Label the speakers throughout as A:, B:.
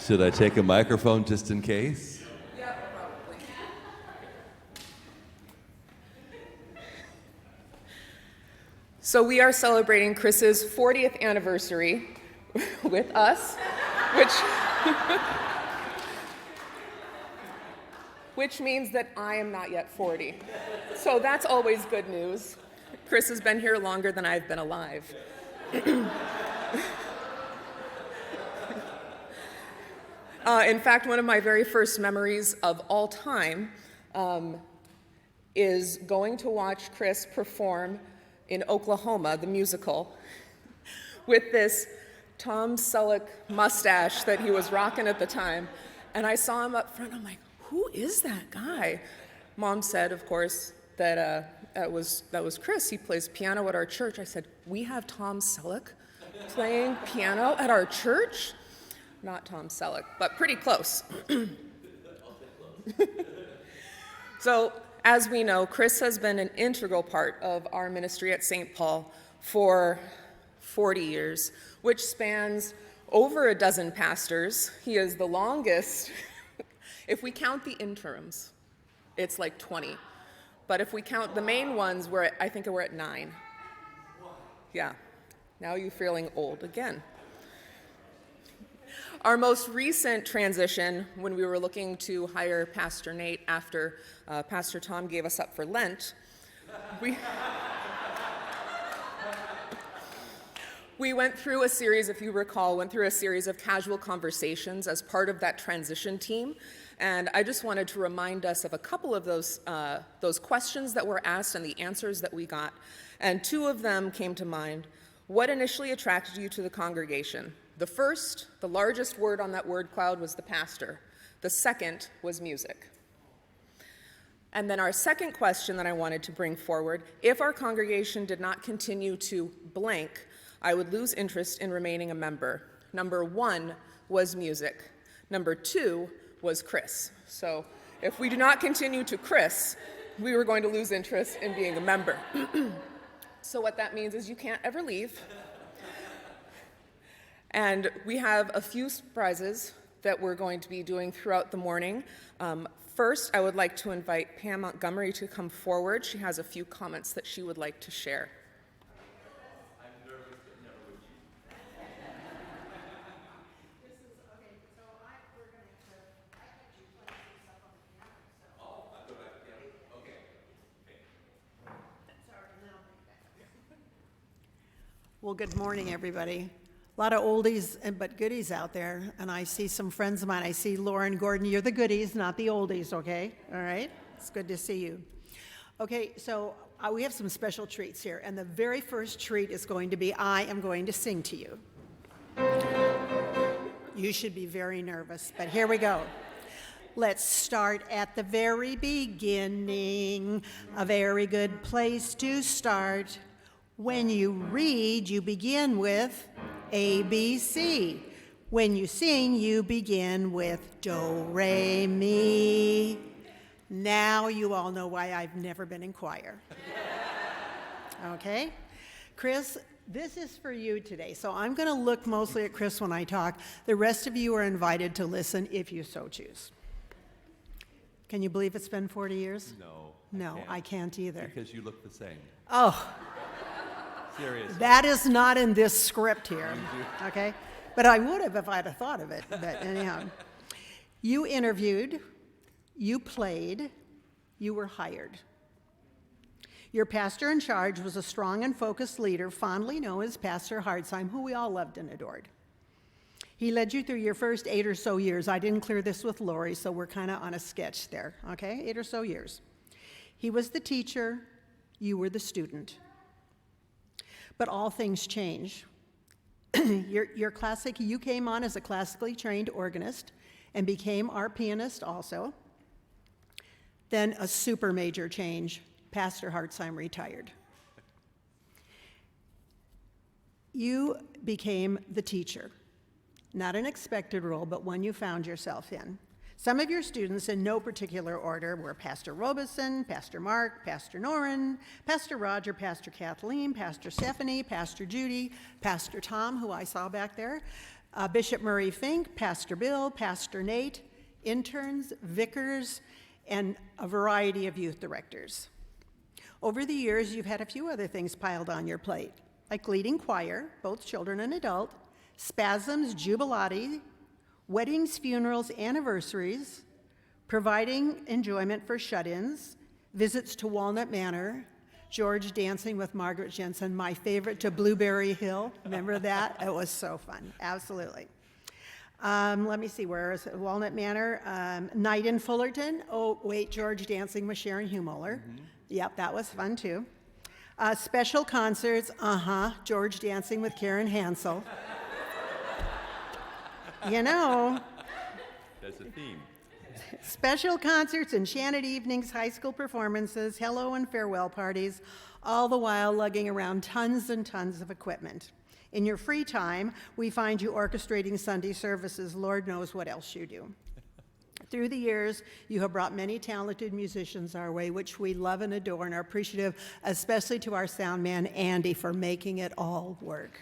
A: Should I take a microphone just in case?
B: Yeah, probably. So we are celebrating Chris's 40th anniversary with us, which means that I am not yet 40. So that's always good news. Chris has been here longer than I've been alive. In fact, one of my very first memories of all time is going to watch Chris perform in Oklahoma, the musical, with this Tom Selleck mustache that he was rocking at the time. And I saw him up front. I'm like, who is that guy? Mom said, of course, that that was Chris. He plays piano at our church. I said, we have Tom Selleck playing piano at our church? Not Tom Selleck, but pretty close. So, as we know, Chris has been an integral part of our ministry at St. Paul for 40 years, which spans over a dozen pastors. He is the longest. If we count the interims, it's like 20. But if we count the main ones, I think we're at 9. Yeah, now you're feeling old again. Our most recent transition, when we were looking to hire Pastor Nate after Pastor Tom gave us up for Lent, we went through a series, if you recall, of casual conversations as part of that transition team. And I just wanted to remind us of a couple of those questions that were asked and the answers that we got. And 2 of them came to mind. What initially attracted you to the congregation? The first, the largest word on that word cloud was the pastor. The second was music. And then our second question that I wanted to bring forward, if our congregation did not continue to blank, I would lose interest in remaining a member. Number 1 was music. Number 2 was Chris. So if we do not continue to Chris, we were going to lose interest in being a member. So what that means is you can't ever leave. And we have a few surprises that we're going to be doing throughout the morning. First, I would like to invite Pam Montgomery to come forward. She has a few comments that she would like to share.
C: I'm nervous, but never with you. This is, okay, so we're going to I bet you play some stuff on the piano, so. Oh, I'll go back to piano. Okay. Sorry, and then I'll bring it back.
D: Well, good morning, everybody. A lot of oldies but goodies out there, and I see some friends of mine. I see Lauren Gordon. You're the goodies, not the oldies, okay? All right? It's good to see you. Okay, so we have some special treats here, and the very first treat is going to be I am going to sing to you. You should be very nervous, but here we go. Let's start at the very beginning, a very good place to start. When you read, you begin with A, B, C. When you sing, you begin with Do, Re, Mi. Now you all know why I've never been in choir. Okay? Chris, this is for you today. So I'm going to look mostly at Chris when I talk. The rest of you are invited to listen if you so choose. Can you believe it's been 40 years?
A: No.
D: I can't either.
A: Because you look the same.
D: Oh.
A: Seriously.
D: That is not in this script here, okay? But I would have if I'd have thought of it, but anyhow. You interviewed, you played, you were hired. Your pastor in charge was a strong and focused leader, fondly known as Pastor Hardsheim, who we all loved and adored. He led you through your first 8 or so years. I didn't clear this with Lori, so we're kind of on a sketch there, okay? 8 or so years. He was the teacher, you were the student. But all things change. You came on as a classically trained organist and became our pianist also. Then a super major change. Pastor Hardsheim retired. You became the teacher. Not an expected role, but one you found yourself in. Some of your students, in no particular order, were Pastor Robeson, Pastor Mark, Pastor Noren, Pastor Roger, Pastor Kathleen, Pastor Stephanie, Pastor Judy, Pastor Tom, who I saw back there, Bishop Murray Fink, Pastor Bill, Pastor Nate, interns, vicars, and a variety of youth directors. Over the years, you've had a few other things piled on your plate, like leading choir, both children and adult, spasms, jubilati, weddings, funerals, anniversaries, providing enjoyment for shut-ins, visits to Walnut Manor, George dancing with Margaret Jensen, my favorite, to Blueberry Hill. Remember that? It was so fun, absolutely. Let me see, where is it? Walnut Manor, night in Fullerton. Oh, wait, George dancing with Sharon Humoller. Yep, that was fun too. Special concerts, George dancing with Karen Hansel. You know.
A: That's a theme.
D: Special concerts, enchanted evenings, high school performances, hello and farewell parties, all the while lugging around tons and tons of equipment. In your free time, we find you orchestrating Sunday services. Lord knows what else you do. Through the years, you have brought many talented musicians our way, which we love and adore and are appreciative, especially to our sound man, Andy, for making it all work.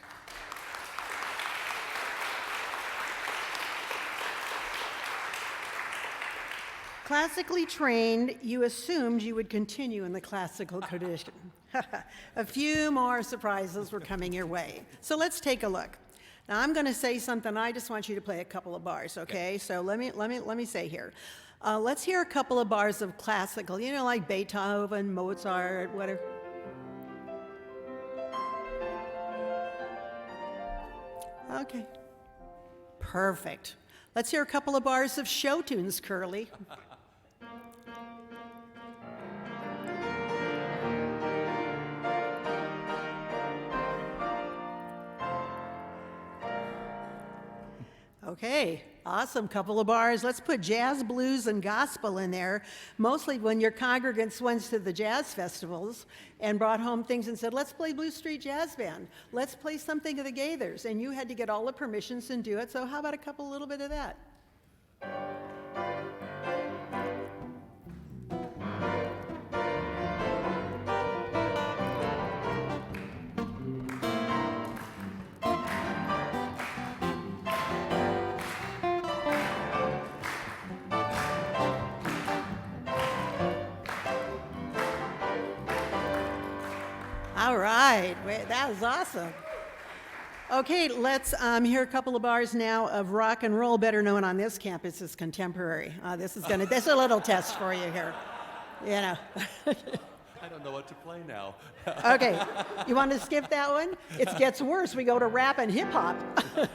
D: Classically trained, you assumed you would continue in the classical tradition. A few more surprises were coming your way. So let's take a look. Now I'm going to say something. I just want you to play a couple of bars, okay? So let me say here. Let's hear a couple of bars of classical. You know, like Beethoven, Mozart, whatever. Okay. Perfect. Let's hear a couple of bars of show tunes, Curly. Okay, awesome, couple of bars. Let's put jazz, blues, and gospel in there. Mostly when your congregants went to the jazz festivals and brought home things and said, let's play Blue Street Jazz Band. Let's play something of the Gaithers. And you had to get all the permissions and do it. So how about a little bit of that? All right, that was awesome. Okay, let's hear a couple of bars now of rock and roll, better known on this campus as contemporary. This is a little test for you here, you know.
A: I don't know what to play now.
D: Okay, you want to skip that one? It gets worse. We go to rap and hip hop.
A: Yeah,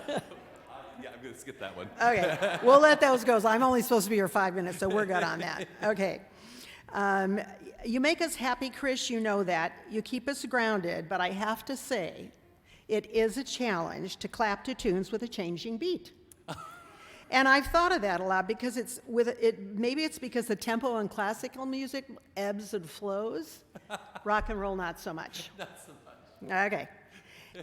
A: I'm going to skip that one.
D: Okay, we'll let those go. I'm only supposed to be here 5 minutes, so we're good on that. Okay. You make us happy, Chris, you know that. You keep us grounded, but I have to say, it is a challenge to clap to tunes with a changing beat. And I've thought of that a lot because maybe it's because the tempo in classical music ebbs and flows. Rock and roll, not so much.
A: Not so much.
D: Okay.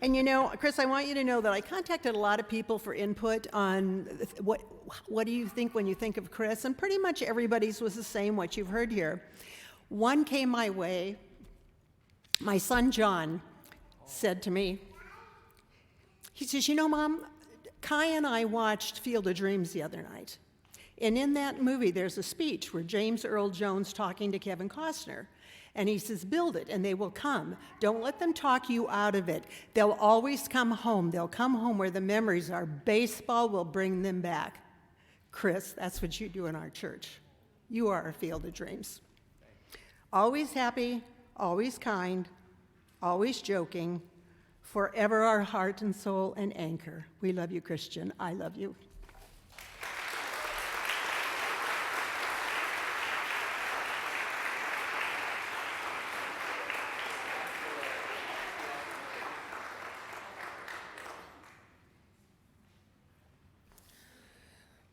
D: And you know, Chris, I want you to know that I contacted a lot of people for input on what do you think when you think of Chris, and pretty much everybody's was the same, what you've heard here. One came my way. My son John said to me, he says, you know, Mom, Kai and I watched Field of Dreams the other night. And in that movie, there's a speech where James Earl Jones talking to Kevin Costner. And he says, build it and they will come. Don't let them talk you out of it. They'll always come home. They'll come home where the memories are. Baseball will bring them back. Chris, that's what you do in our church. You are a Field of Dreams. Always happy, always kind, always joking, forever our heart and soul and anchor. We love you, Christian. I love you.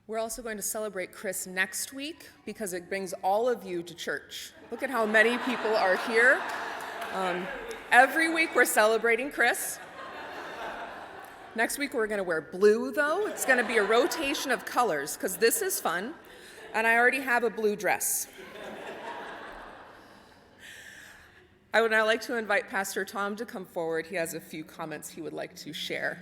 B: We're also going to celebrate Chris next week because it brings all of you to church. Look at how many people are here. Every week we're celebrating Chris. Next week we're going to wear blue, though. It's going to be a rotation of colors because this is fun, and I already have a blue dress. I would now like to invite Pastor Tom to come forward. He has a few comments he would like to share.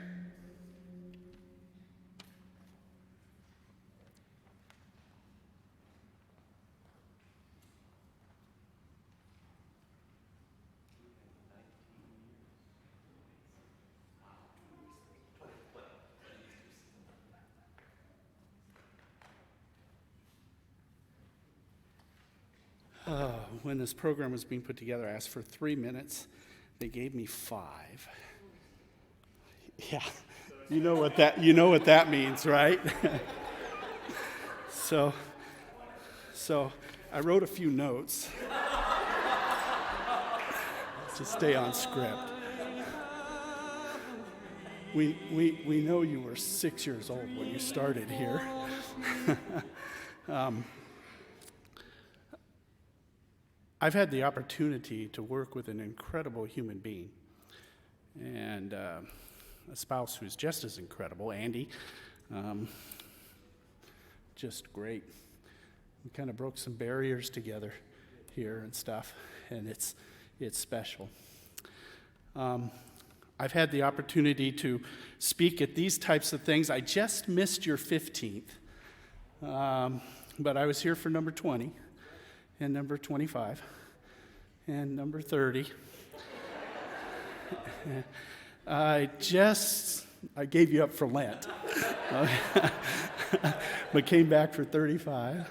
E: when this program was being put together, I asked for 3 minutes. They gave me 5. Yeah, you know what that means, right? So I wrote a few notes to stay on script. We know you were 6 years old when you started here. I've had the opportunity to work with an incredible human being and a spouse who's just as incredible, Andy. Just great. We kind of broke some barriers together here and stuff, and it's special. I've had the opportunity to speak at these types of things. I just missed your 15th, but I was here for number 20 and number 25 and number 30. I gave you up for Lent, but came back for 35,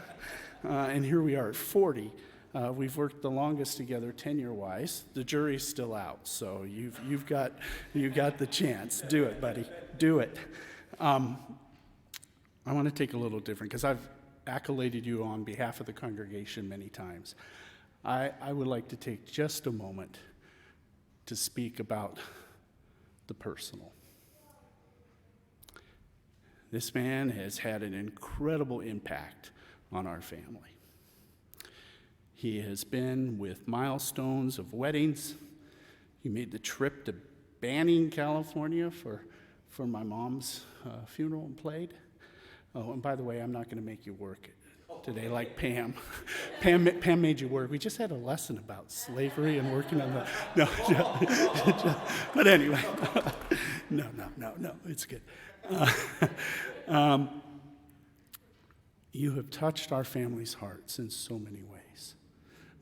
E: and here we are at 40. We've worked the longest together tenure-wise. The jury's still out, so you've got the chance. Do it, buddy. Do it. I want to take a little different because I've accoladed you on behalf of the congregation many times. I would like to take just a moment to speak about the personal. This man has had an incredible impact on our family. He has been with milestones of weddings. He made the trip to Banning, California for my mom's funeral and played. Oh, and by the way, I'm not going to make you work today like Pam. Pam made you work. We just had a lesson about slavery and working on the... No. But anyway. No, it's good. You have touched our family's hearts in so many ways.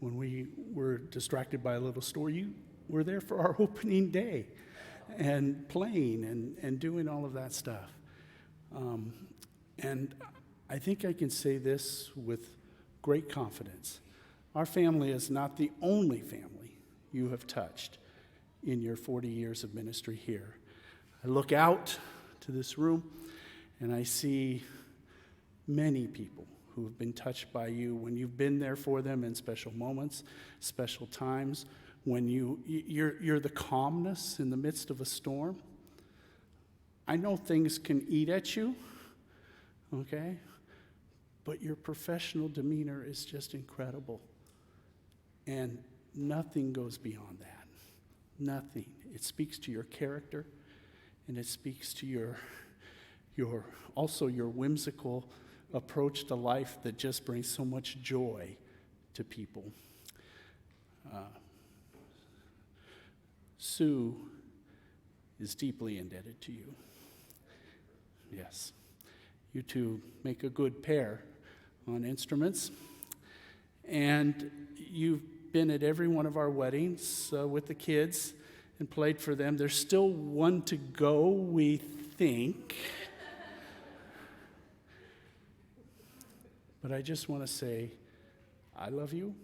E: When we were distracted by a little store, you were there for our opening day and playing and doing all of that stuff. And I think I can say this with great confidence. Our family is not the only family you have touched in your 40 years of ministry here. I look out to this room and I see many people who have been touched by you when you've been there for them in special moments, special times, when you're the calmness in the midst of a storm. I know things can eat at you, okay? But your professional demeanor is just incredible. And nothing goes beyond that. Nothing. It speaks to your character, and it speaks to your also your whimsical approach to life that just brings so much joy to people. Sue is deeply indebted to you. Yes. You two make a good pair on instruments. And you've been at every one of our weddings with the kids and played for them. There's still one to go, we think. But I just want to say, I love you,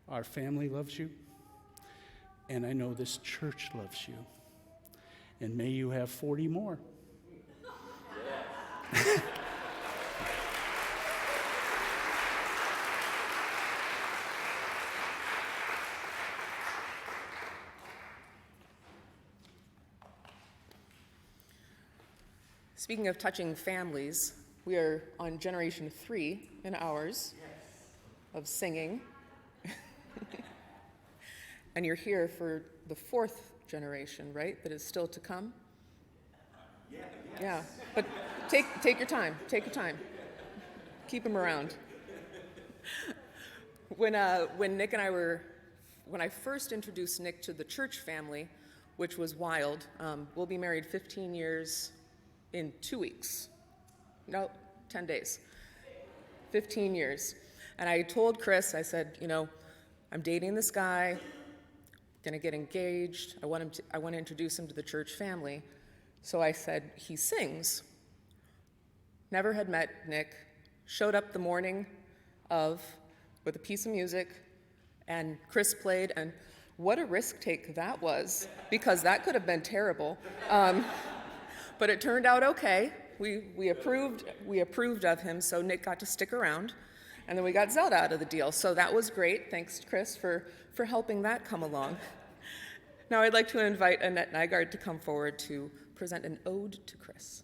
E: our family loves you, and I know this church loves you. And may you have 40 more.
B: Speaking of touching families, we are on generation 3 in ours of singing. And you're here for the 4th generation, right, that is still to come? Yeah, but take your time, Keep them around. When Nick and I when I first introduced Nick to the church family, which was wild, we'll be married 15 years in 2 weeks. No, 10 days. 15 years. And I told Chris, I said, I'm dating this guy, gonna get engaged. I want to introduce him to the church family. So I said, he sings. Never had met Nick. Showed up the morning with a piece of music, And Chris played, and what a risk take that was, because that could have been terrible. But it turned out okay. We approved of him, so Nick got to stick around. And then we got Zelda out of the deal. So that was great. Thanks, Chris, for helping that come along. Now I'd like to invite Annette Nygaard to come forward to present an ode to Chris.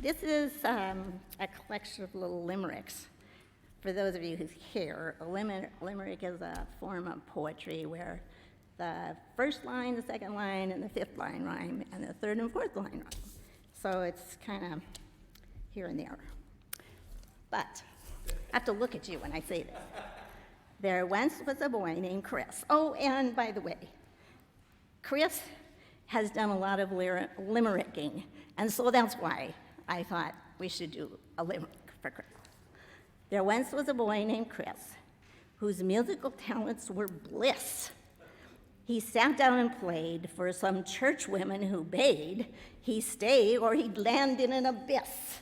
F: This is a collection of little limericks. For those of you who's here, a limerick is a form of poetry where the first line, the second line, and the fifth line rhyme, and the third and fourth line rhyme. So it's kind of here and there. But I have to look at you when I say this. There once was a boy named Chris. Oh, and by the way, Chris has done a lot of limericking, and so that's why I thought we should do a limerick for Chris. There once was a boy named Chris whose musical talents were bliss. He sat down and played for some church women who bade he stay or he'd land in an abyss.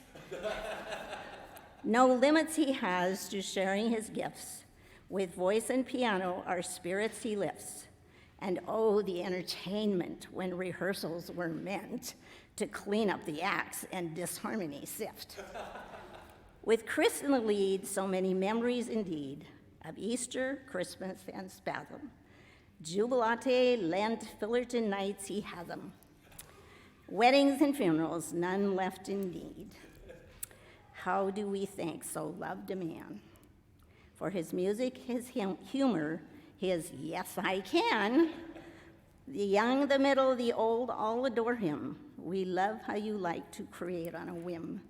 F: No limits he has to sharing his gifts. With voice and piano, our spirits he lifts. And oh, the entertainment when rehearsals were meant to clean up the acts and disharmony sift. With Chris in the lead, so many memories indeed of Easter, Christmas, and Spasm. Jubilate, Lent, Fullerton nights, he has them. Weddings and funerals, none left in need. How do we thank so loved a man for his music, his humor, his yes I can. The young, the middle, the old, all adore him. We love how you like to create on a whim.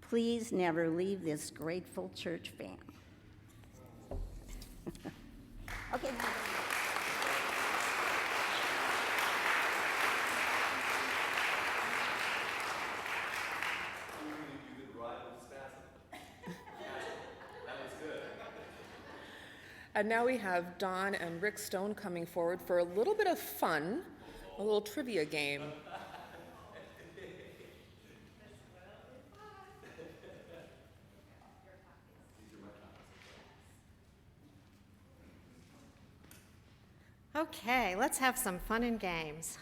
F: Please never leave this grateful church fam. Okay.
B: And now we have Don and Rick Stone coming forward for a little bit of fun, a little trivia game.
C: Okay, let's have some fun and games.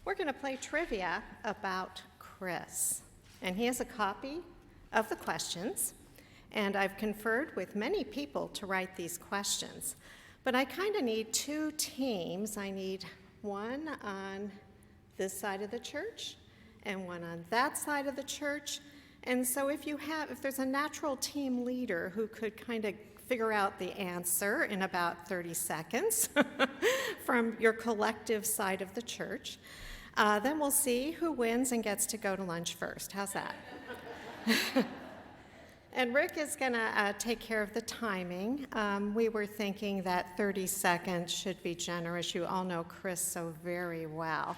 C: We're going to play trivia about Chris. And he has a copy of the questions. And I've conferred with many people to write these questions. But I kind of need two teams. I need one on this side of the church and one on that side of the church. And so if there's a natural team leader who could kind of figure out the answer in about 30 seconds from your collective side of the church, then we'll see who wins and gets to go to lunch first. How's that? And Rick is going to take care of the timing. We were thinking that 30 seconds should be generous. You all know Chris so very well.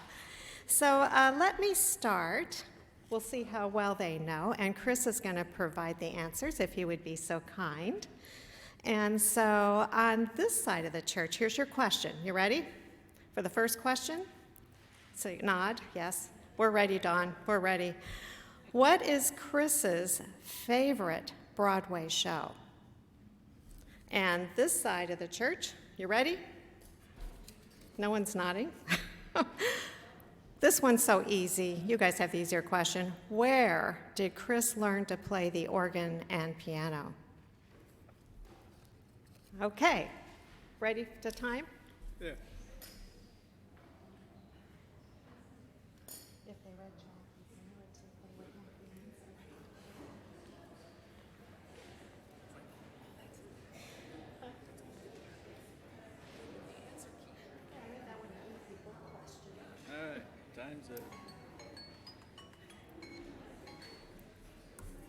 C: So let me start. We'll see how well they know. And Chris is going to provide the answers, if he would be so kind. And so on this side of the church, here's your question. You ready for the first question? So nod, yes. We're ready, Dawn. We're ready. What is Chris's favorite Broadway show? And this side of the church, you ready? No one's nodding. This one's so easy. You guys have the easier question. Where did Chris learn to play the organ and piano? Okay, ready to time?
E: Yeah.
C: If they read
E: All right, time's up.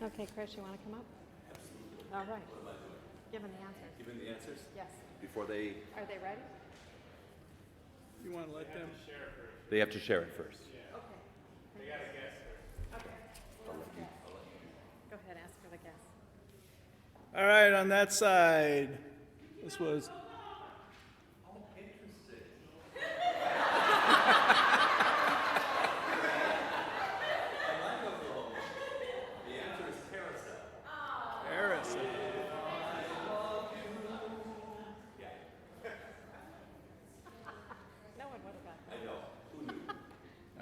C: Okay, Chris, you want to come up? All right. Give them the answers.
A: Give them the answers
C: Yes.
A: before they.
C: Are they ready?
E: You want to let them?
A: They have to share it first.
C: Okay. They got to guess first. Okay. Go ahead, ask for the guess.
G: All right, on that side. This was. Harrison.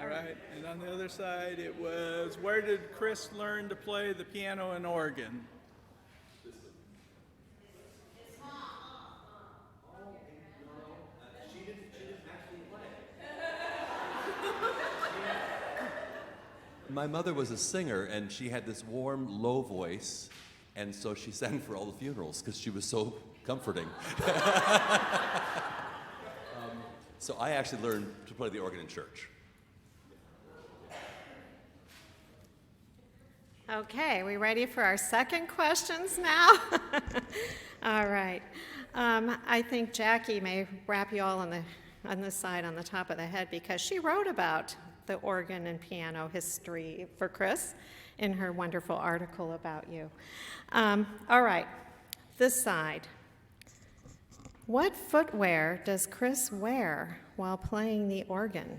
G: All right, and on the other side, it was, where did Chris learn to play the piano and organ?
A: My mother was a singer, and she had this warm, low voice, and so she sang for all the funerals because she was so comforting. So I actually learned to play the organ in church.
C: Okay, we ready for our second questions now? All right. I think Jackie may wrap you all on this side on the top of the head because she wrote about the organ and piano history for Chris in her wonderful article about you. All right, this side. What footwear does Chris wear while playing the organ?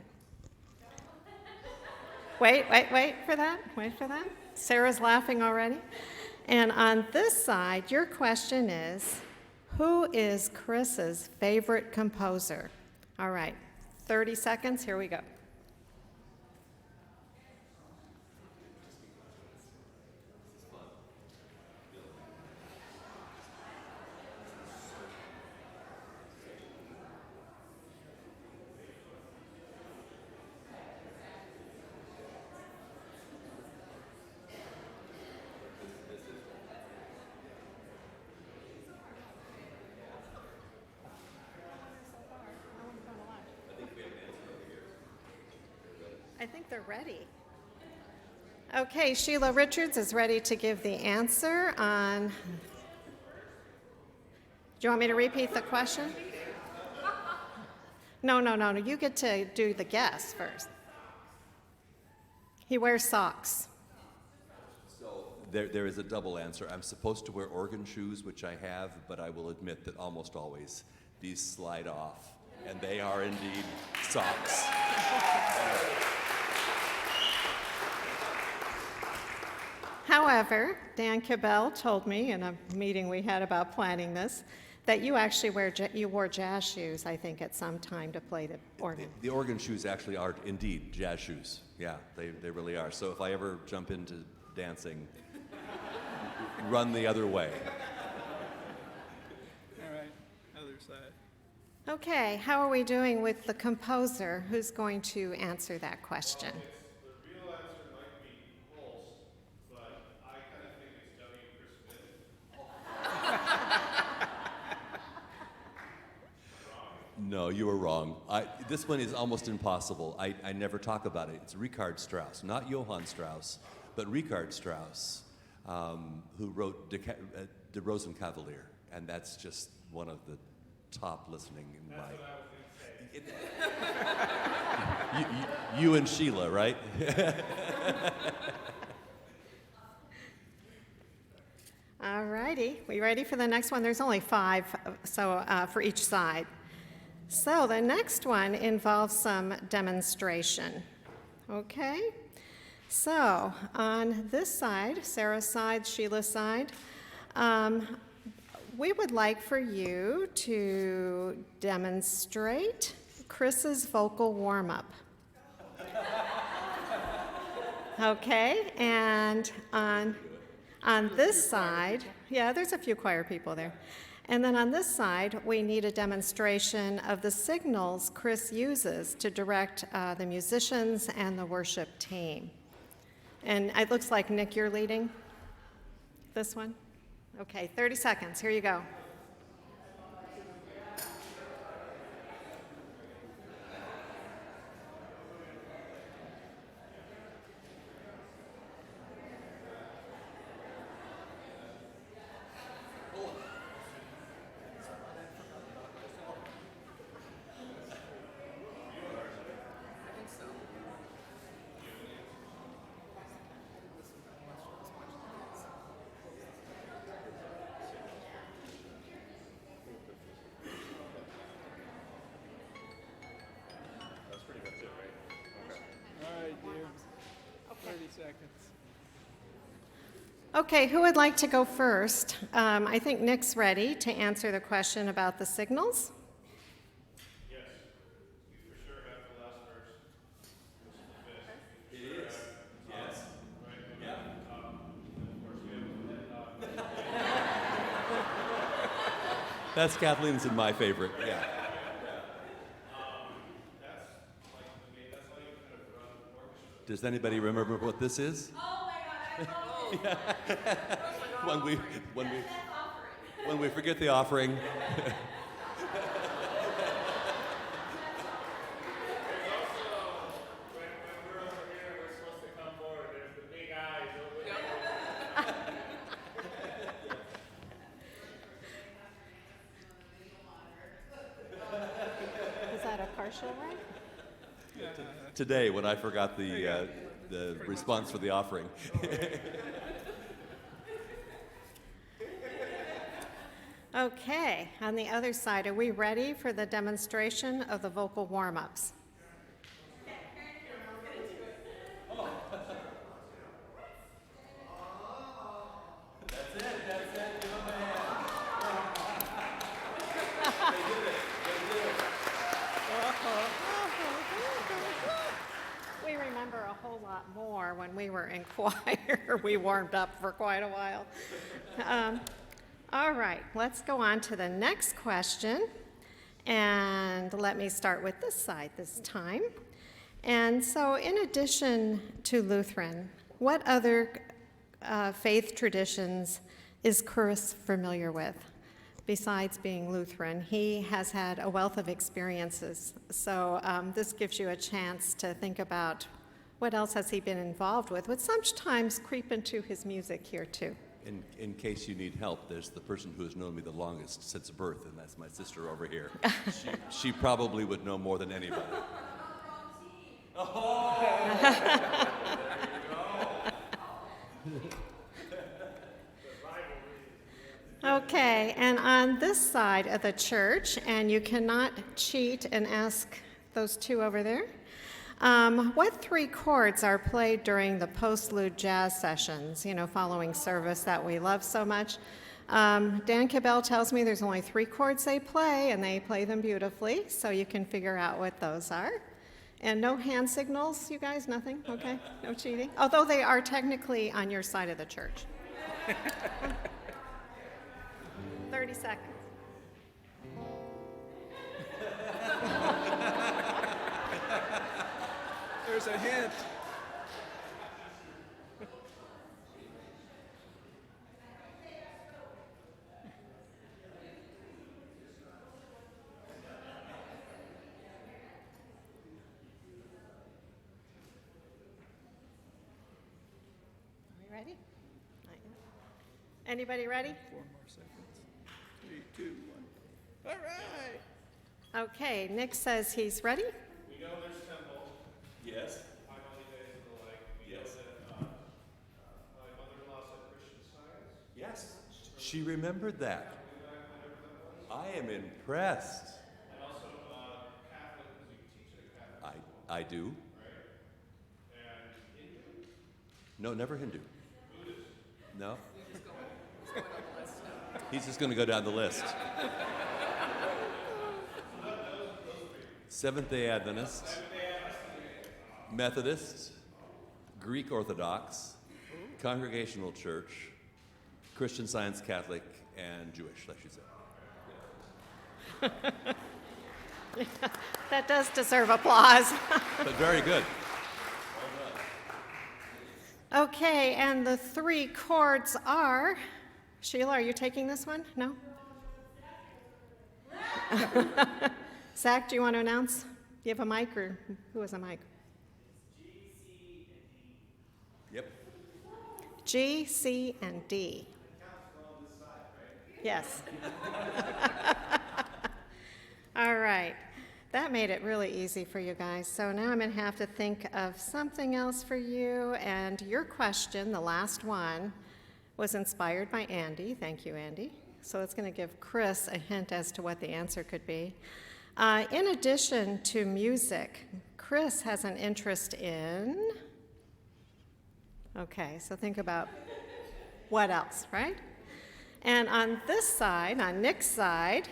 C: Wait for that. Wait for that. Sarah's laughing already. And on this side, your question is, who is Chris's favorite composer? All right, 30 seconds, here we go. I think they're ready. Okay, Sheila Richards is ready to give the answer on. Do you want me to repeat the question? No. You get to do the guess first. He wears socks.
A: So there is a double answer. I'm supposed to wear organ shoes, which I have, but I will admit that almost always these slide off, and they are indeed socks.
C: However, Dan Cabell told me in a meeting we had about planning this that you actually wore jazz shoes, I think, at some time to play the organ.
A: The organ shoes actually are indeed jazz shoes. Yeah, they really are. So if I ever jump into dancing, run the other way.
G: All right, other side.
C: Okay, how are we doing with the composer? Who's going to answer that question?
H: The real answer might be Pulse, but I kind of think it's W. Chris Smith.
A: No, you were wrong. This one is almost impossible. I never talk about it. It's Richard Strauss, not Johann Strauss, but Richard Strauss, who wrote De Rosenkavalier, and that's just one of the top listening in my. You and Sheila, right?
C: All righty, we ready for the next one? There's only 5, for each side. So the next one involves some demonstration. Okay, so on this side, Sarah's side, Sheila's side, we would like for you to demonstrate Chris's vocal warm-up. Okay, and on this side, yeah, there's a few choir people there. And then on this side, we need a demonstration of the signals Chris uses to direct the musicians and the worship team. And it looks like, Nick, you're leading this one? Okay, 30 seconds, here you go.
G: seconds.
C: Okay, who would like to go first? I think Nick's ready to answer the question about the signals.
H: Yes, we for sure have the last verse, which is the fifth.
A: It is. Yes.
H: Right?
A: Yeah.
H: And of course, we have the head nod.
A: That's Kathleen's and my favorite. Yeah.
H: That's like the main, that's how you kind of run the orchestra.
A: Does anybody remember what this is?
B: Oh my God, I love it.
A: When we forget the offering.
H: When we're over here, we're supposed to come forward. There's the big eyes over there.
C: Is that a partial right?
A: Today, when I forgot the response for the offering.
C: Okay, on the other side, are we ready for the demonstration of the vocal warm-ups? We remember a whole lot more when we were in choir. We warmed up for quite a while. All right, let's go on to the next question. And let me start with this side this time. And so, in addition to Lutheran, what other faith traditions is Chris familiar with? Besides being Lutheran, he has had a wealth of experiences. So this gives you a chance to think about what else has he been involved with, which sometimes creep into his music here too.
A: In case you need help, there's the person who has known me the longest since birth, and that's my sister over here. She probably would know more than anybody.
C: Okay, and on this side of the church, and you cannot cheat and ask those two over there, what three chords are played during the postlude jazz sessions, following service that we love so much? Dan Cabell tells me there's only three chords they play, and they play them beautifully, so you can figure out what those are. And no hand signals, you guys, nothing? Okay, no cheating? Although they are technically on your side of the church. 30 seconds.
G: There's a hint.
C: Are we ready? Not yet. Anybody ready?
G: 4 more seconds. 3, 2, 1. All right.
C: Okay, Nick says he's ready.
H: We know there's temple.
A: Yes.
H: High holy days and the like. We
A: Yes.
H: know that my mother-in-law said Christian Science.
A: Yes. She remembered that. I am impressed.
H: And also Catholic, because you teach at a Catholic.
A: I do.
H: And Hindu.
A: No, never Hindu. No? He's just going to go down the list. Seventh-day Adventist, Methodist, Greek Orthodox, Congregational Church, Christian Science Catholic, and Jewish, like she said.
C: That does deserve applause.
A: But very good.
C: Okay, and the three chords are, Sheila, are you taking this one? No? Zach, do you want to announce? Do you have a mic, or who has a mic?
A: Yep.
C: G, C, and D. Yes. All right. That made it really easy for you guys. So now I'm going to have to think of something else for you. And your question, the last one, was inspired by Andy. Thank you, Andy. So it's going to give Chris a hint as to what the answer could be. In addition to music, Chris has an interest in Okay, so think about what else, right? And on this side, on Nick's side,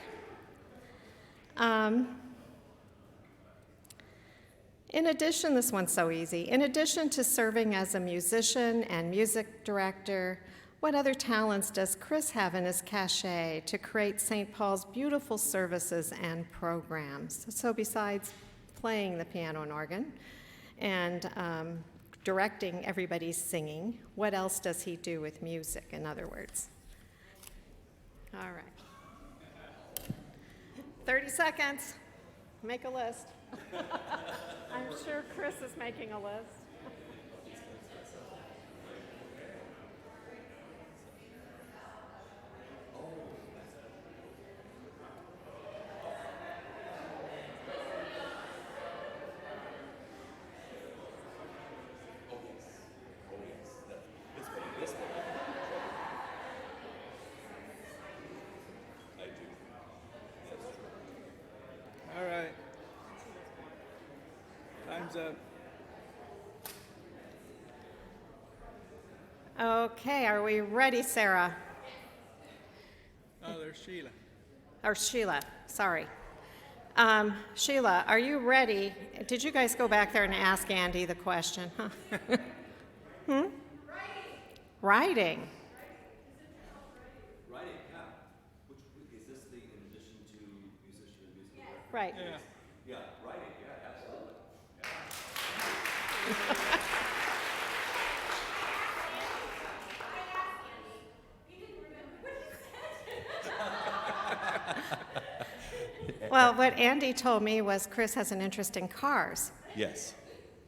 C: in addition, this one's so easy. In addition to serving as a musician and music director, what other talents does Chris have in his cachet to create St. Paul's beautiful services and programs? So besides playing the piano and organ and directing everybody's singing, what else does he do with music, in other words? All right. 30 seconds. Make a list. I'm sure Chris is making a list.
G: All right. Time's up.
C: Okay, are we ready, Sarah?
G: Oh, there's Sheila.
C: Or Sheila, sorry. Sheila, are you ready? Did you guys go back there and ask Andy the question? Huh? Writing.
A: Writing, yeah. Which is this the in addition to musician and music director?
C: Right.
G: Yeah.
A: Yeah, writing, yeah, absolutely.
C: Well, what Andy told me was Chris has an interest in cars.
A: Yes,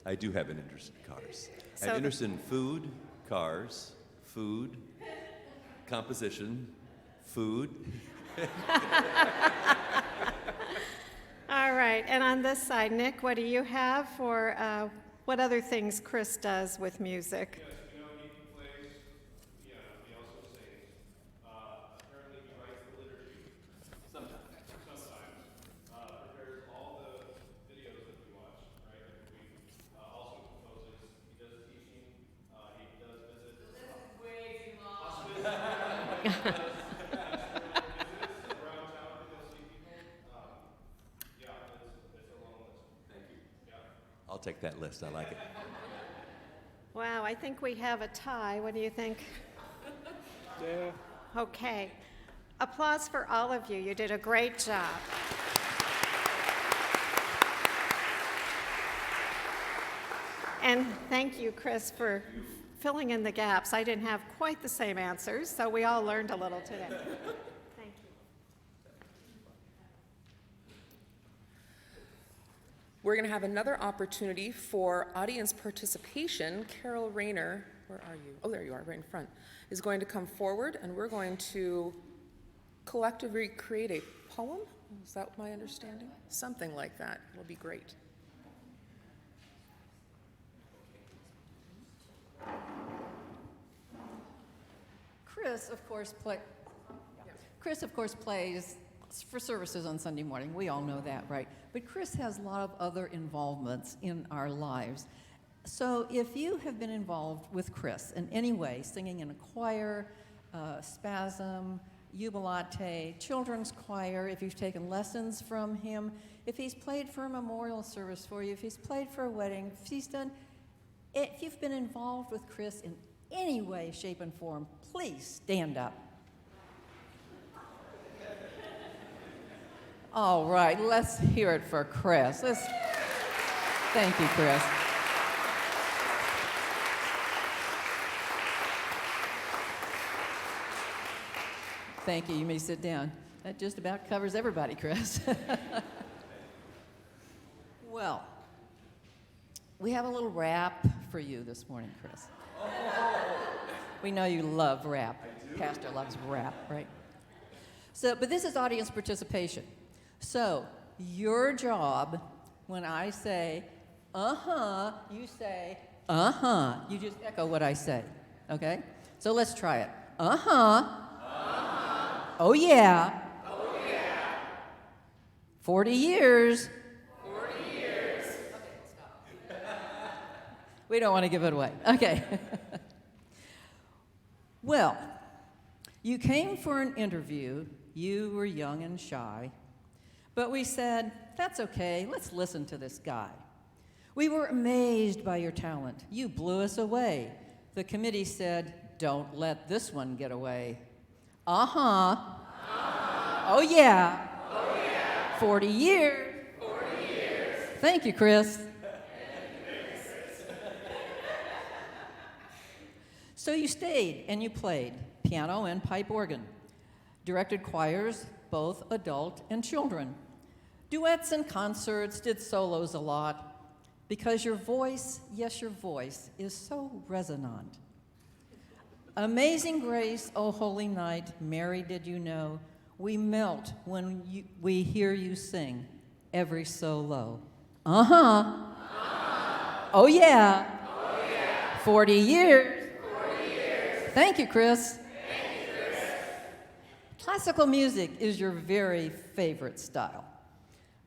A: I do have an interest in cars. I
C: So
A: have
C: the-
A: interest in food, cars, food, composition, food.
C: All right, and on this side, Nick, what do you have for what other things Chris does with music?
H: Yes, you know, he plays piano, he also sings. Apparently he writes the liturgy. Sometimes. Prepares all the videos that we watch, right, every week. Also composes, he does teaching, he does visits. This is way too long. Visits around town to go see people. Yeah, it's a long list.
A: Thank you.
H: Yeah.
A: I'll take that list, I like it.
C: Wow, I think we have a tie. What do you think?
G: Yeah.
C: Okay. Applause for all of you. You did a great job. And thank you, Chris, for filling in the gaps. I didn't have quite the same answers, so we all learned a little today. Thank you.
B: We're going to have another opportunity for audience participation. Carol Rayner, where are you? Oh, there you are, right in front, is going to come forward, and we're going to collectively create a poem. Is that my understanding? Something like that. It'll be great.
I: Chris, of course, plays for services on Sunday morning. We all know that, right? But Chris has a lot of other involvements in our lives. So if you have been involved with Chris in any way, singing in a choir, spasm, jubilate, children's choir, if you've taken lessons from him, if he's played for a memorial service for you, if he's played for a wedding, if you've been involved with Chris in any way, shape, and form, please stand up. All right, let's hear it for Chris. Thank you, Chris. Thank you. You may sit down. That just about covers everybody, Chris. Well, we have a little rap for you this morning, Chris. We know you love rap. Pastor loves rap, right? But this is audience participation. So your job, when I say, uh-huh, you say, uh-huh. You just echo what I say, okay? So let's try it. Uh-huh. Uh-huh. Oh, yeah. Oh, yeah. 40 years. 40 years. Okay, stop. We don't want to give it away. Okay. Well, you came for an interview. You were young and shy. But we said, that's okay, let's listen to this guy. We were amazed by your talent. You blew us away. The committee said, don't let this one get away. Uh-huh. Oh, yeah. 40 years. Thank you, Chris. So you stayed and you played piano and pipe organ, directed choirs, both adult and children, duets and concerts, did solos a lot, because your voice, yes, your voice, is so resonant. Amazing grace, oh holy night, Mary, did you know, we melt when we hear you sing, every so low. Uh-huh. Oh, yeah. 40 years. Thank you, Chris. Classical music is your very favorite style.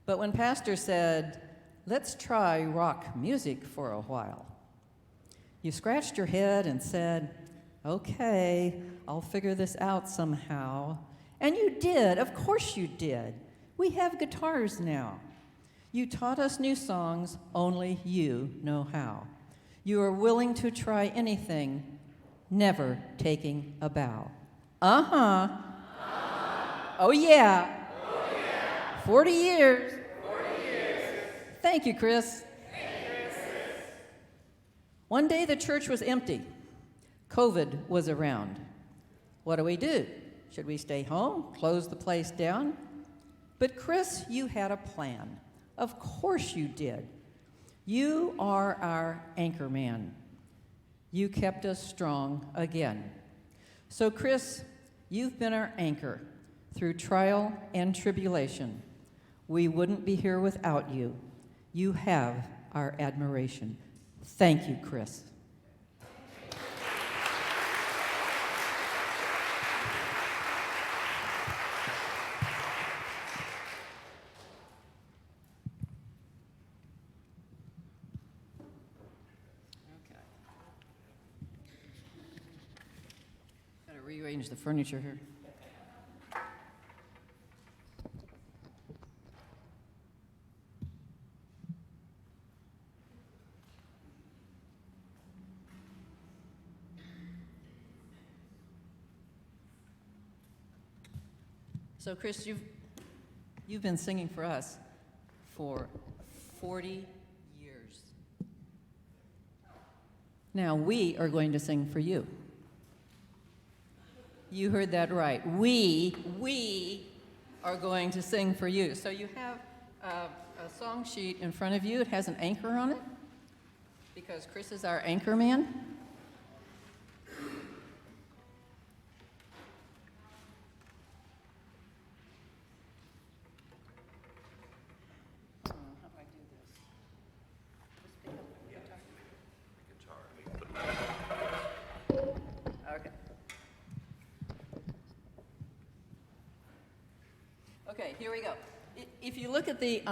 I: But when Pastor said, let's try rock music for a while, you scratched your head and said, okay, I'll figure this out somehow. And you did, of course you did. We have guitars now. You taught us new songs, only you know how. You are willing to try anything, never taking a bow. Uh-huh. Oh, yeah. 40 years. Thank you, Chris. One day the church was empty. COVID was around. What do? Should we stay home, close the place down? But Chris, you had a plan. Of course you did. You are our anchor man. You kept us strong again. So Chris, you've been our anchor through trial and tribulation. We wouldn't be here without you. You have our admiration. Thank you, Chris. Got to rearrange the furniture here. So, Chris, you've been singing for us for 40 years. Now, we are going to sing for you. You heard that right. We are going to sing for you. So you have a song sheet in front of you. It has an anchor on it, because Chris is our anchor man. Okay, here we go. If you look at the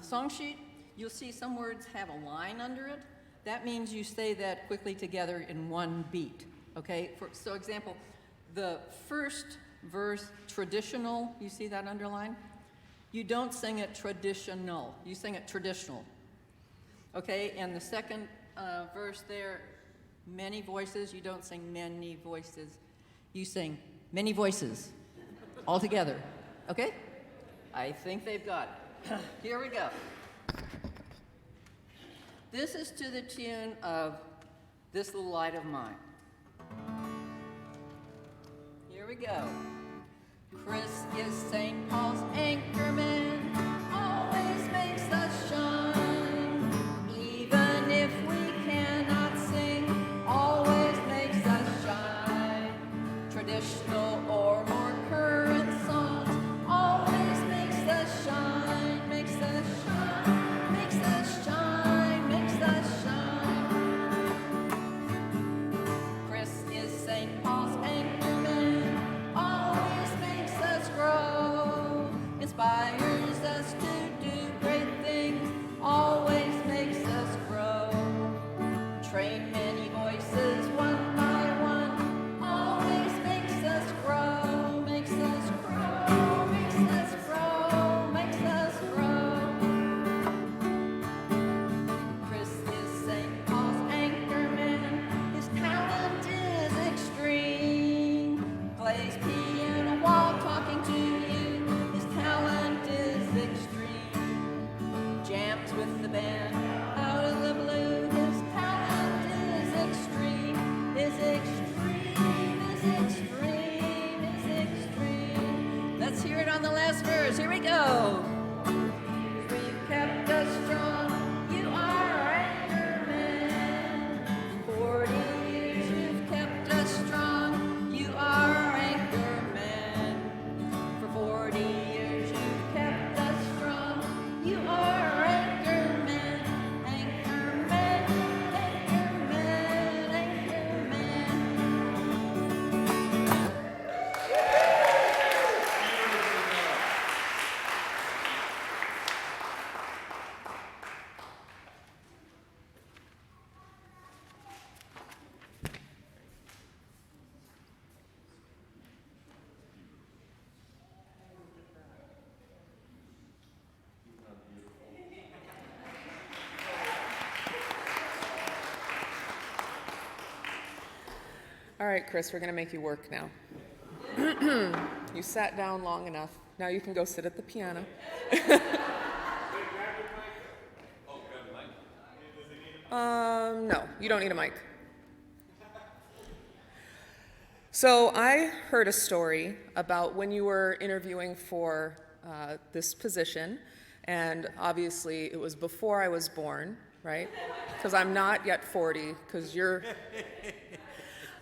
I: song sheet, you'll see some words have a line under it. That means you say that quickly together in one beat, okay? So example, the first verse, traditional, you see that underline? You don't sing it traditional, you sing it traditional, okay? And the second verse there, many voices, you don't sing many voices, you sing many voices, all together, okay? I think they've got it. Here we go. This is to the tune of This Little Light of Mine. Here we go. Chris is St. Paul's anchorman, always makes us shine. Even if we cannot sing, always makes us shine. Traditional or more current songs, always makes us shine, makes us shine, makes us shine, makes us shine. Chris is St. Paul's anchorman, always makes us grow, inspired.
B: All right, Chris, we're going to make you work now. You sat down long enough. Now you can go sit at the piano. No, you don't need a mic. So I heard a story about when you were interviewing for this position, and obviously it was before I was born, right? Because I'm not yet 40, because you're...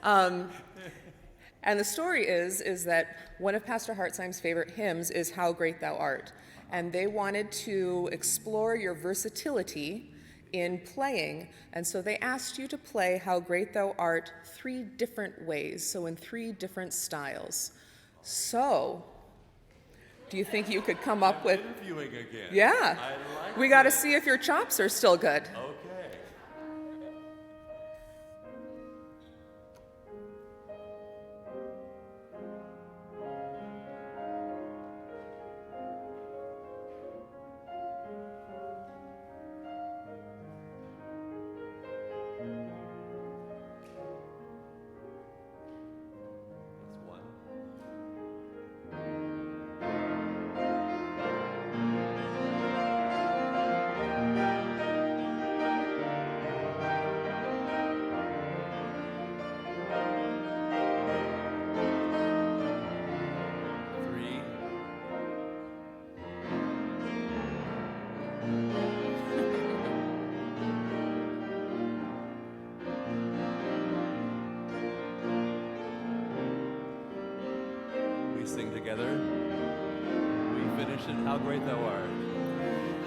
B: And the story is that one of Pastor Hartzheim's favorite hymns is How Great Thou Art. And they wanted to explore your versatility in playing. And so they asked you to play How Great Thou Art 3 different ways, so in 3 different styles. So, do you think you could come up with...
A: Interviewing again.
B: Yeah.
A: I like
B: We got to
A: it.
B: see if your chops are still good.
A: Okay. That's one. Three. We sing together. We finish it. How great thou art.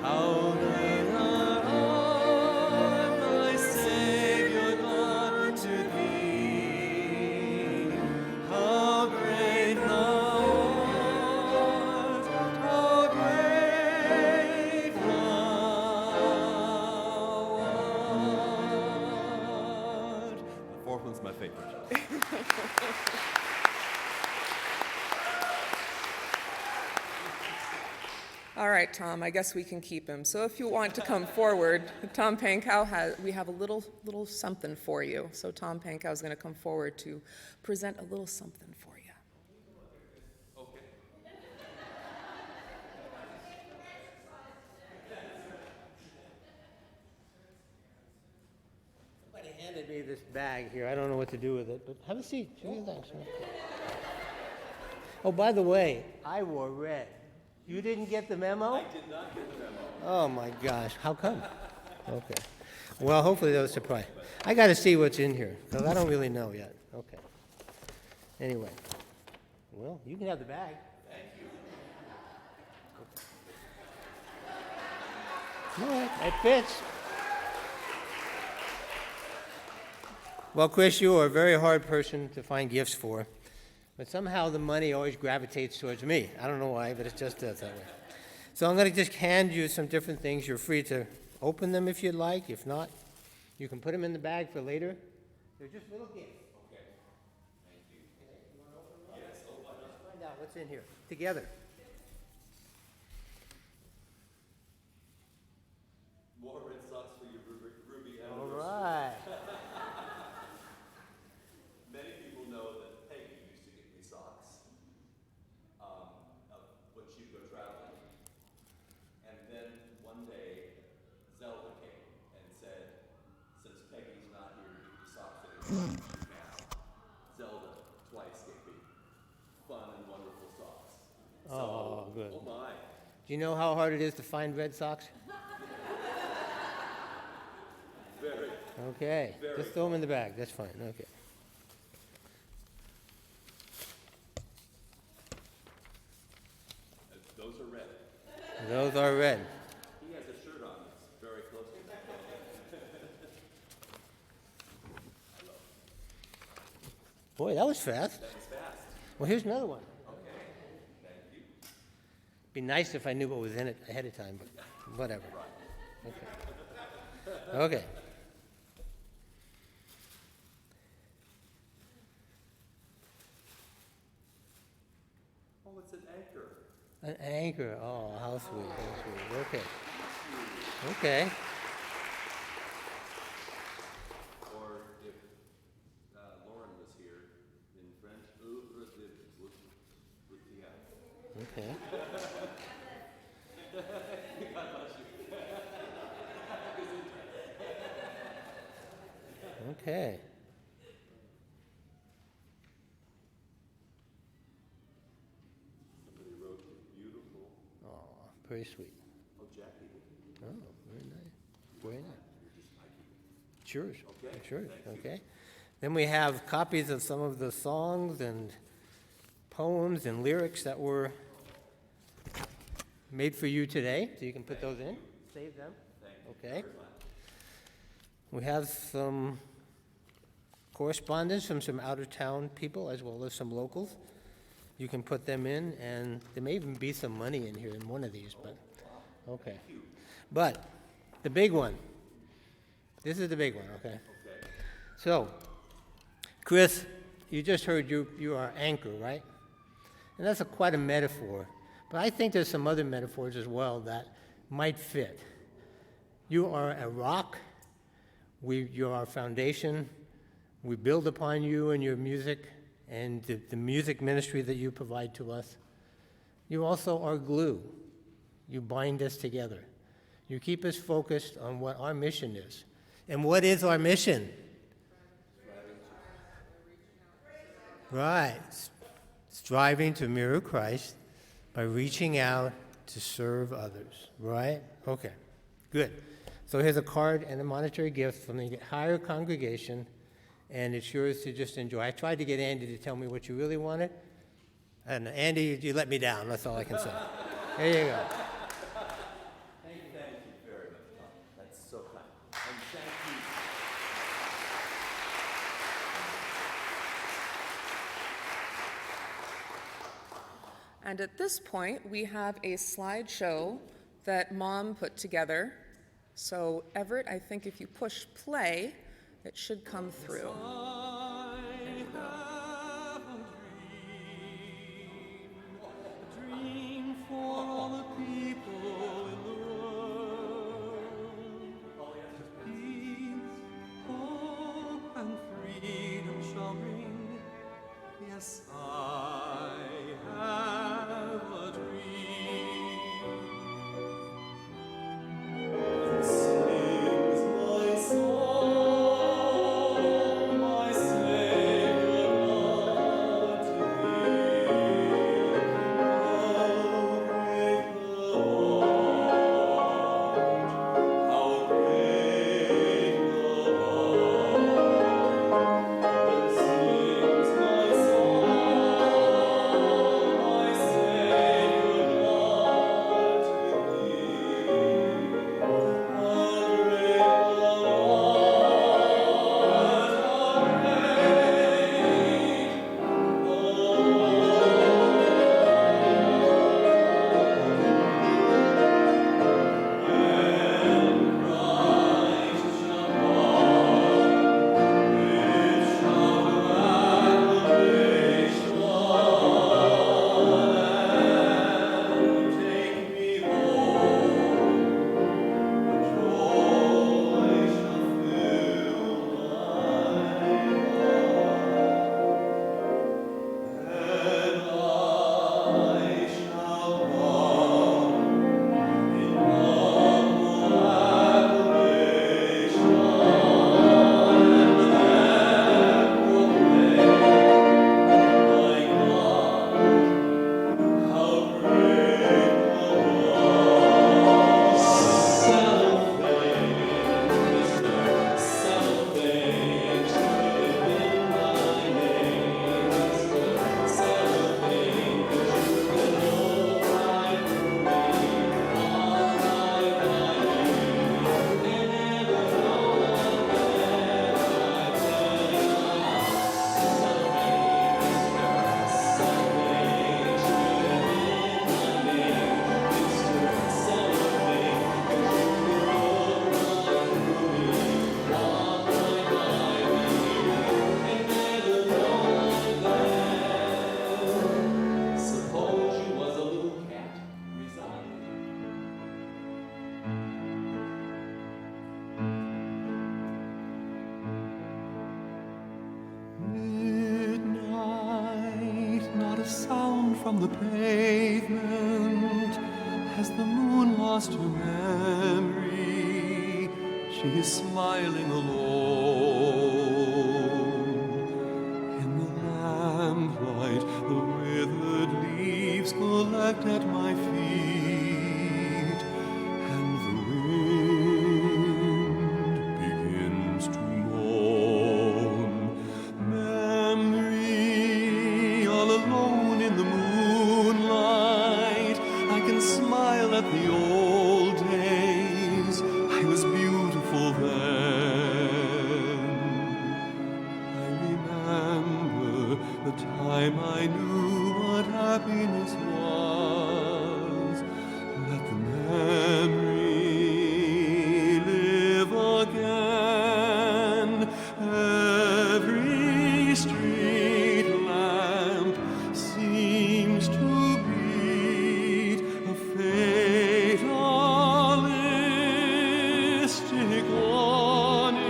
A: How great thou art, my Savior God, to thee. How great thou art. How great thou art. The fourth one's my favorite.
B: All right, Tom, I guess we can keep him. So if you want to come forward, Tom Pankow we have a little something for you. So Tom Pankow is going to come forward to present a little something for you.
J: Somebody handed me this bag here. I don't know what to do with it, but have a seat. Thanks. Oh, by the way, I wore red. You didn't get the memo?
A: I did not get the memo.
J: Oh my gosh, how come? Okay. Well, hopefully that was a surprise. I got to see what's in here because I don't really know yet. Okay. Anyway, well, you can have the bag.
A: Thank you.
J: All right, it fits. Well, Chris, you are a very hard person to find gifts for, but somehow the money always gravitates towards me. I don't know why, but it just does that way. So I'm going to just hand you some different things. You're free to open them if you'd like. If not, you can put them in the bag for later. They're just little gifts.
A: Okay. Thank you.
J: You want to open them up? Yes, open them. Let's find out what's in here together.
A: More red socks for you, Ruby.
J: All right.
A: Many people know that Peggy used to get me socks when she'd go traveling. And then one day, Zelda came and said, since Peggy's not here to get me socks anymore, now, Zelda twice gave me fun and wonderful socks.
J: Oh, good.
A: Oh my.
J: Do you know how hard it is to find red socks?
A: Very.
J: Okay. Just throw them in the bag. That's fine. Okay.
A: Those are red.
J: Those are red.
A: He has a shirt on that's very close to that.
J: Boy, that was fast.
A: That was fast.
J: Well, here's another one.
A: Okay. Thank you.
J: Be nice if I knew what was in it ahead of time, but whatever. Okay. Okay.
A: Oh, it's an anchor.
J: An anchor. Oh, how sweet. How sweet. Okay. Okay.
A: Or if Lauren was here,
J: Okay. Oh, very sweet. Oh, very nice. Very nice. Sure, sure, okay. Then we have copies of some of the songs and poems and lyrics that were made for you today, so you can put those in, save them. Okay. We have some correspondence from some out-of-town people as well as some locals. You can put them in, and there may even be some money in here in one of these, but, okay. But the big one, this is the big one, okay? So, Chris, you just heard you are anchor, right? And that's quite a metaphor. But I think there's some other metaphors as well that might fit. You are a rock. You're our foundation. We build upon you and your music and the music ministry that you provide to us. You also are glue. You bind us together. You keep us focused on what our mission is. And what is our mission? Right. Striving to mirror Christ by reaching out to serve others. Right? Okay. Good. So here's a card and a monetary gift from the entire congregation, and it's yours to just enjoy. I tried to get Andy to tell me what you really wanted, and Andy, you let me down. That's all I can say. There you go.
A: Thank you very much, Tom. That's so kind. And thank you.
B: And at this point, we have a slideshow that Mom put together. So Everett, I think if you push play, it should come through.
K: Yes, I have a dream. It sings my song, my Savior God to thee. How great the Lord, and sings my song, my Savior God to thee. How great the take me home, joy shall fill my and I shall walk in humble adoration and proclaim my God, how great the Lord. Salvation within thy name is good. Salvation will hide from me all thy and ever know that I suppose you was a little cat resigned. Midnight, not a sound from the pavement. Has the moon lost her memory? She is smiling alone. reflect at my feet, and the wind begins to moan. Memory, all alone in the moonlight, I can smile at the old days. I was beautiful then. I remember the time I knew what happiness was. Let the memory live again. Every street lamp seems to beat a fatalistic warning.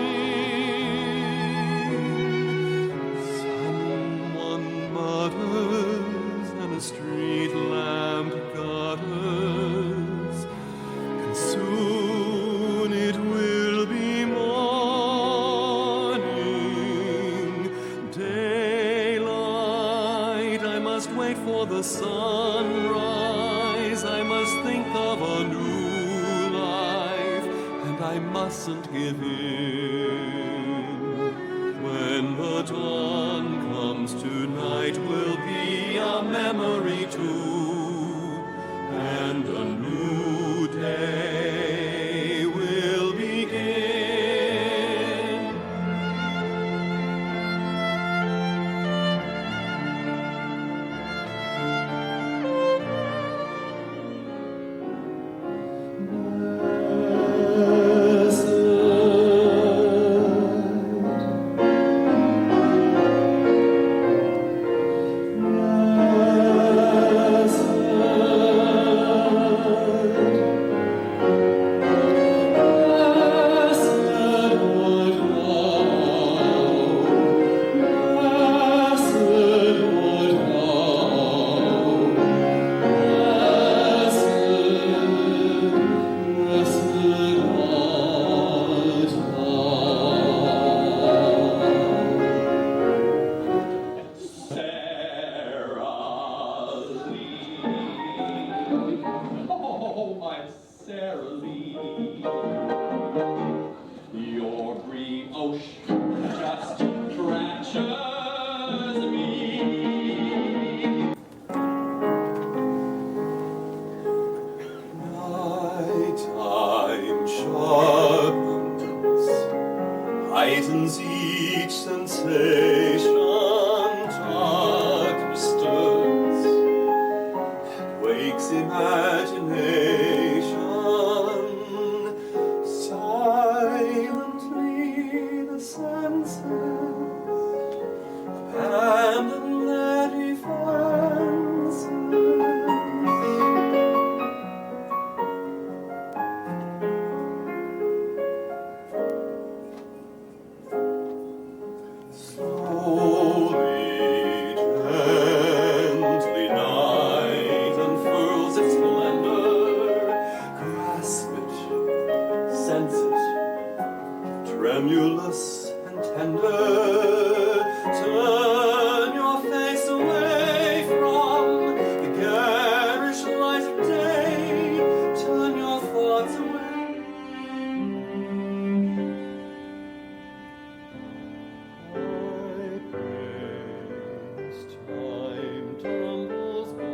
K: Someone mutters and a street lamp gutters, and soon it will be morning. Daylight, I must wait for the sunrise. I must think of a new life, and I mustn't give in. When the dawn comes, tonight will be a memory too, and a new day will begin.
H: Oh, my Sarah Lee, your brioche just fractures me.
K: Nighttime sharpens, heightens each sensation, dark stirs, wakes imagination. Silently the senses abandon their defenses. Slowly, gently, night unfurls its splendor. Grasp it, sense it, tremulous and tender. Turn your face away from the garish light of day. Turn your thoughts away. Time tumbles by.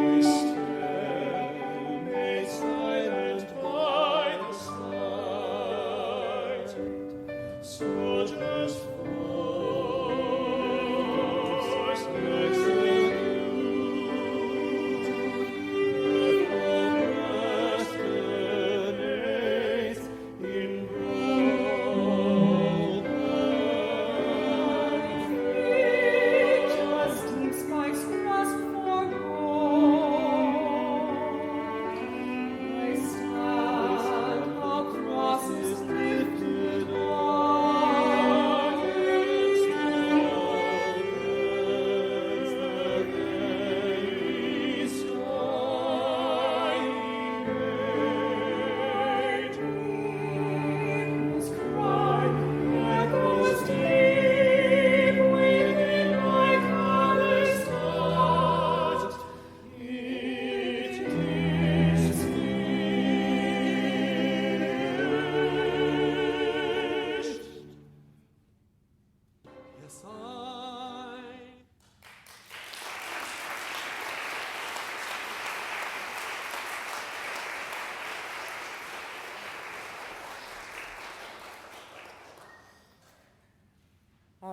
K: We stand made silent by the sight. So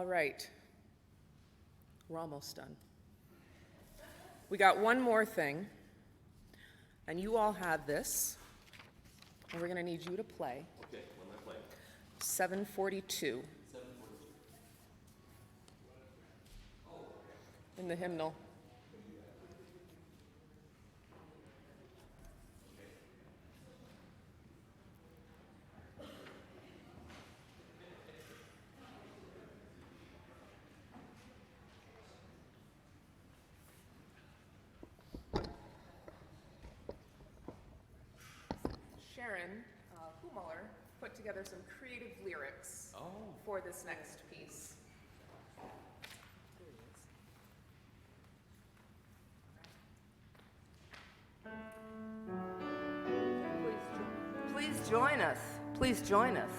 B: All right. We're almost done. We got one more thing, and you all have this, and we're going to need you to play.
A: Okay, what am I playing?
B: 742. In the hymnal. Sharon Humeler put together some creative lyrics for this next piece. Please join us. Please join us.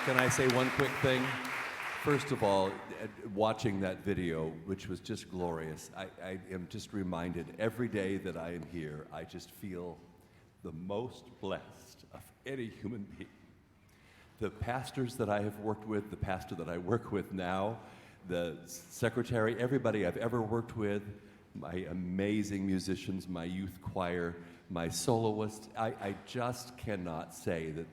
A: Can I say one quick thing? First of all, watching that video, which was just glorious, I am just reminded every day that I am here, I just feel the most blessed of any human being. The pastors that I have worked with, the pastor that I work with now, the secretary, everybody I've ever worked with, my amazing musicians, my youth choir, my soloists, I just cannot say that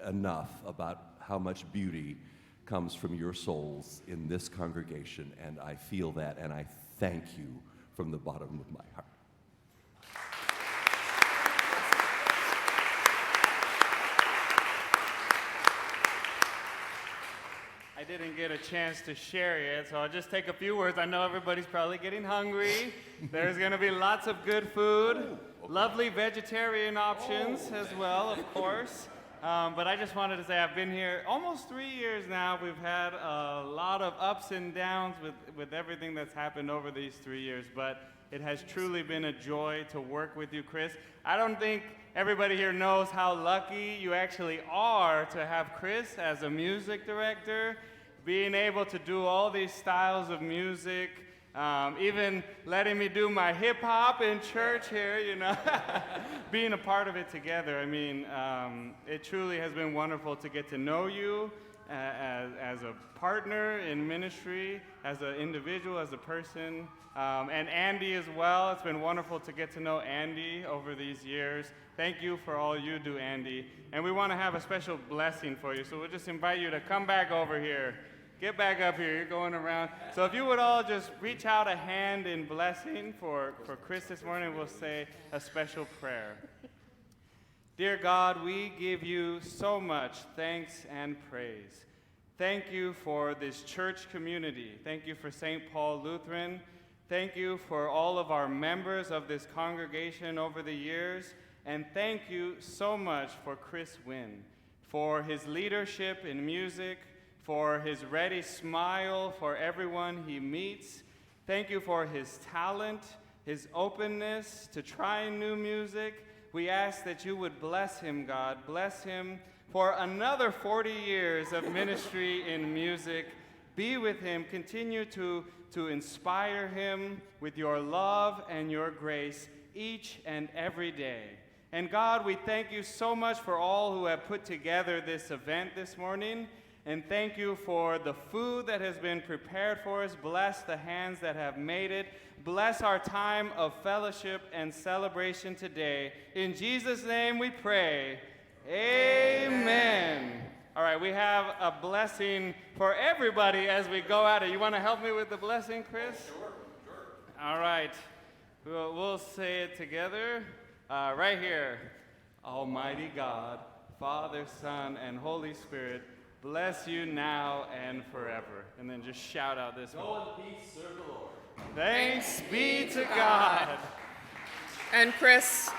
A: enough about how much beauty comes from your souls in this congregation, and I feel that, and I thank you from the bottom of my heart.
H: I didn't get a chance to share yet, so I'll just take a few words. I know everybody's probably getting hungry. There's going to be lots of good food, lovely vegetarian options as well, of course. But I just wanted to say I've been here almost 3 years now. We've had a lot of ups and downs with everything that's happened over these 3 years, but it has truly been a joy to work with you, Chris. I don't think everybody here knows how lucky you actually are to have Chris as a music director, being able to do all these styles of music, even letting me do my hip-hop in church here, you know, being a part of it together. I mean, it truly has been wonderful to get to know you as a partner in ministry, as an individual, as a person, and Andy as well. It's been wonderful to get to know Andy over these years. Thank you for all you do, Andy. And we want to have a special blessing for you, so we'll just invite you to come back over here. Get back up here, you're going around. So if you would all just reach out a hand in blessing for Chris this morning, we'll say a special prayer. Dear God, we give you so much thanks and praise. Thank you for this church community. Thank you for St. Paul Lutheran. Thank you for all of our members of this congregation over the years. And thank you so much for Chris Winn, for his leadership in music, for his ready smile for everyone he meets. Thank you for his talent, his openness to trying new music. We ask that you would bless him, God. Bless him for another 40 years of ministry in music. Be with him. Continue to inspire him with your love and your grace each and every day. And God, we thank you so much for all who have put together this event this morning. And thank you for the food that has been prepared for us. Bless the hands that have made it. Bless our time of fellowship and celebration today. In Jesus' name we pray. Amen. All right, we have a blessing for everybody as we go at it. You want to help me with the blessing, Chris? Sure. All right. We'll say it together. Right here. Almighty God, Father, Son, and Holy Spirit, bless you now and forever. And then just shout out this one.
A: Go in peace, serve the Lord.
H: Thanks be to God.
B: And Chris,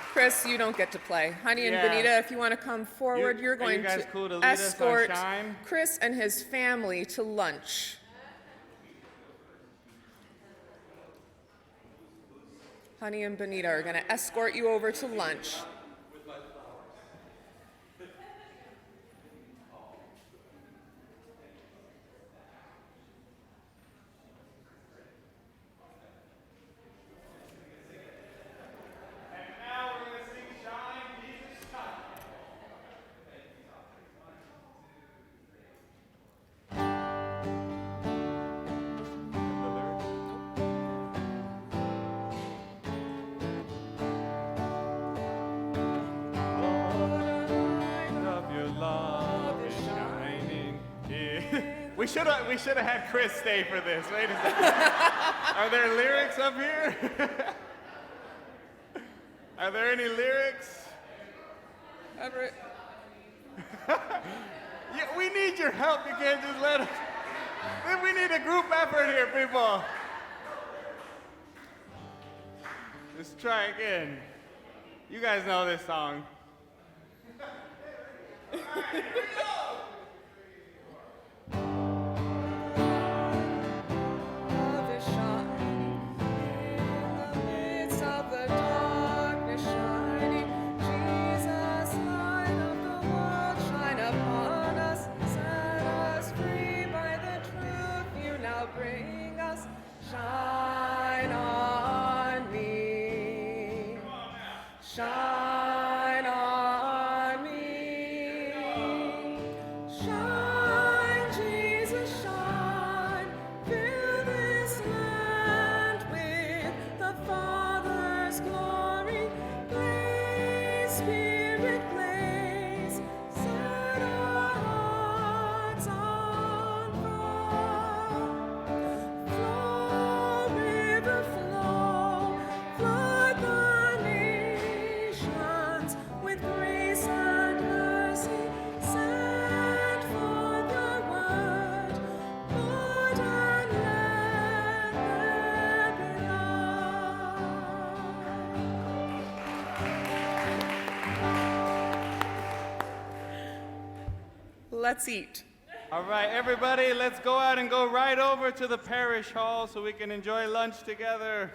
B: you don't get to play. Honey and Benita, if you want to come forward, you're going
H: are you guys cool to lead us on
B: escort
H: Shine?
B: Chris and his family to lunch. Honey and Benita are going to escort you over to lunch.
H: We should have had Chris stay for this. Wait a second. Are there lyrics up here? Are there any lyrics?
B: Everett.
H: Yeah, we need your help. You can't just let us. We need a group effort here, people. Let's try again. You guys know this song. All right, here we go.
B: Shine on me, shine on me, shine, Jesus, shine, fill this land with the Father's glory, blaze, Spirit, blaze, set our hearts on fire. Flood the nations with grace and mercy. Send forth your word, Lord, and let there be light. Let's eat.
H: All right, everybody, let's go out and go right over to the parish hall so we can enjoy lunch together.